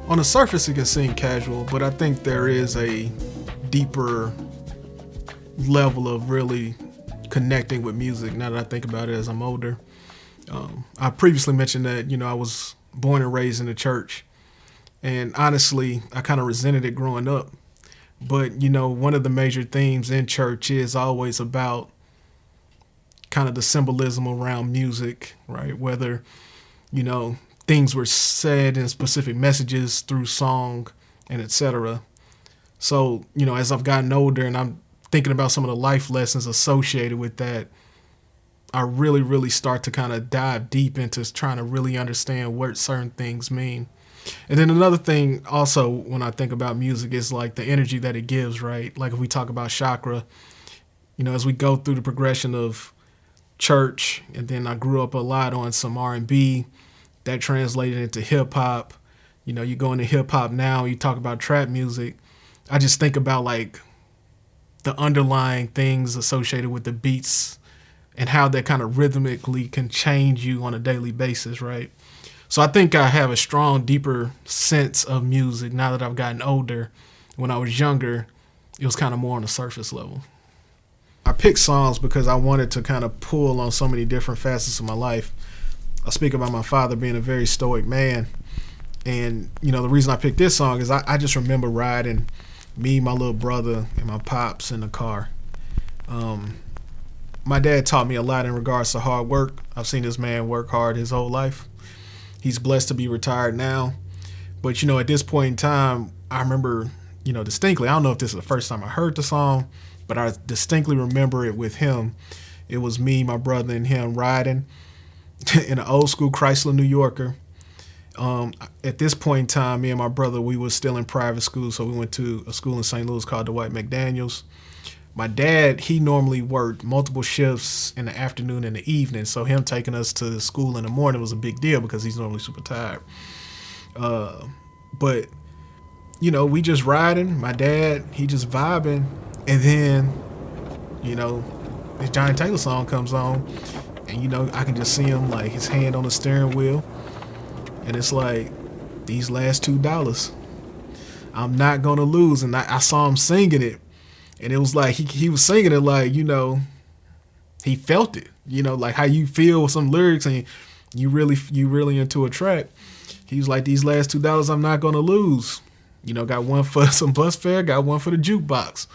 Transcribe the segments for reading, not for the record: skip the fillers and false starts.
On the surface, it can seem casual, but I think there is a deeper level of really connecting with music now that I think about it as I'm older. I previously mentioned that, I was born and raised in the church. And honestly, I kind of resented it growing up. But, one of the major themes in church is always about kind of the symbolism around music, right? Whether, things were said in specific messages through song and etc. So, as I've gotten older and I'm thinking about some of the life lessons associated with that, I really, really start to kind of dive deep into trying to really understand what certain things mean. And then another thing also when I think about music is like the energy that it gives, right? Like if we talk about chakra, as we go through the progression of church, and then I grew up a lot on some R&B that translated into hip hop. You go into hip hop now, you talk about trap music. I just think about like the underlying things associated with the beats and how that kind of rhythmically can change you on a daily basis, right? So I think I have a strong, deeper sense of music now that I've gotten older. When I was younger, it was kind of more on the surface level. I picked songs because I wanted to kind of pull on so many different facets of my life. I speak about my father being a very stoic man. And, the reason I picked this song is I just remember riding me, my little brother, and my pops in the car. My dad taught me a lot in regards to hard work. I've seen this man work hard his whole life. He's blessed to be retired now. But, at this point in time, I remember, distinctly, I don't know if this is the first time I heard the song, but I distinctly remember it with him. It was me, my brother, and him riding in an old school Chrysler New Yorker. At this point in time, me and my brother, we were still in private school, so we went to a school in St. Louis called Dwight McDaniels. My dad, he normally worked multiple shifts in the afternoon and the evening, so him taking us to school in the morning was a big deal because he's normally super tired. But, we just riding, my dad, he just vibing, and then, this Johnnie Taylor song comes on, and, I can just see him, like, his hand on the steering wheel, and it's like, these last $2, I'm not going to lose, and I saw him singing it. And it was like he was singing it like, he felt it, like how you feel with some lyrics and you really into a track. He was like, these last $2 I'm not going to lose. Got one for some bus fare, got one for the jukebox.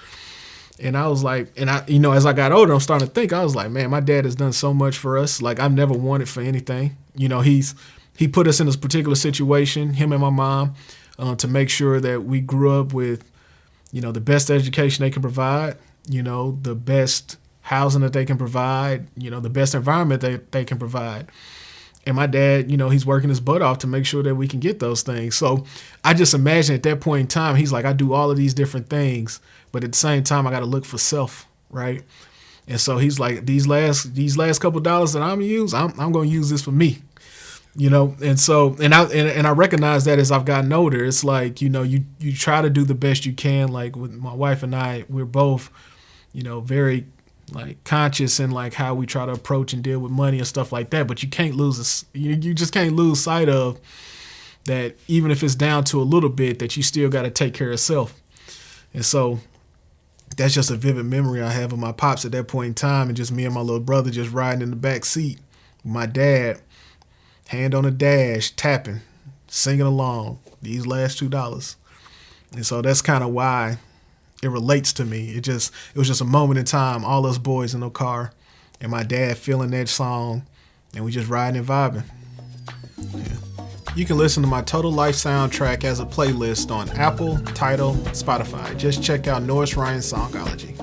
And I was like, and I, as I got older, I'm starting to think, I was like, man, my dad has done so much for us. Like I've never wanted for anything. He put us in this particular situation, him and my mom, to make sure that we grew up with, the best education they can provide, the best housing that they can provide, the best environment that they can provide. And my dad, he's working his butt off to make sure that we can get those things. So I just imagine at that point in time, he's like, I do all of these different things, but at the same time, I got to look for self, right? And so he's like, these last couple dollars that I'm gonna use, I'm going to use this for me. And so, and I recognize that as I've gotten older, it's like, you try to do the best you can. Like with my wife and I, we're both, very like conscious in like how we try to approach and deal with money and stuff like that. But you can't lose this. You just can't lose sight of that. Even if it's down to a little bit, that you still got to take care of self. And so that's just a vivid memory I have of my pops at that point in time, and just me and my little brother just riding in the back seat. My dad, hand on the dash, tapping, singing along, these last $2. And so that's kind of why it relates to me. It was just a moment in time, all us boys in the car, and my dad feeling that song, and we just riding and vibing. Yeah. You can listen to my Total Life soundtrack as a playlist on Apple, Tidal, Spotify. Just check out Norris Ryan Songology.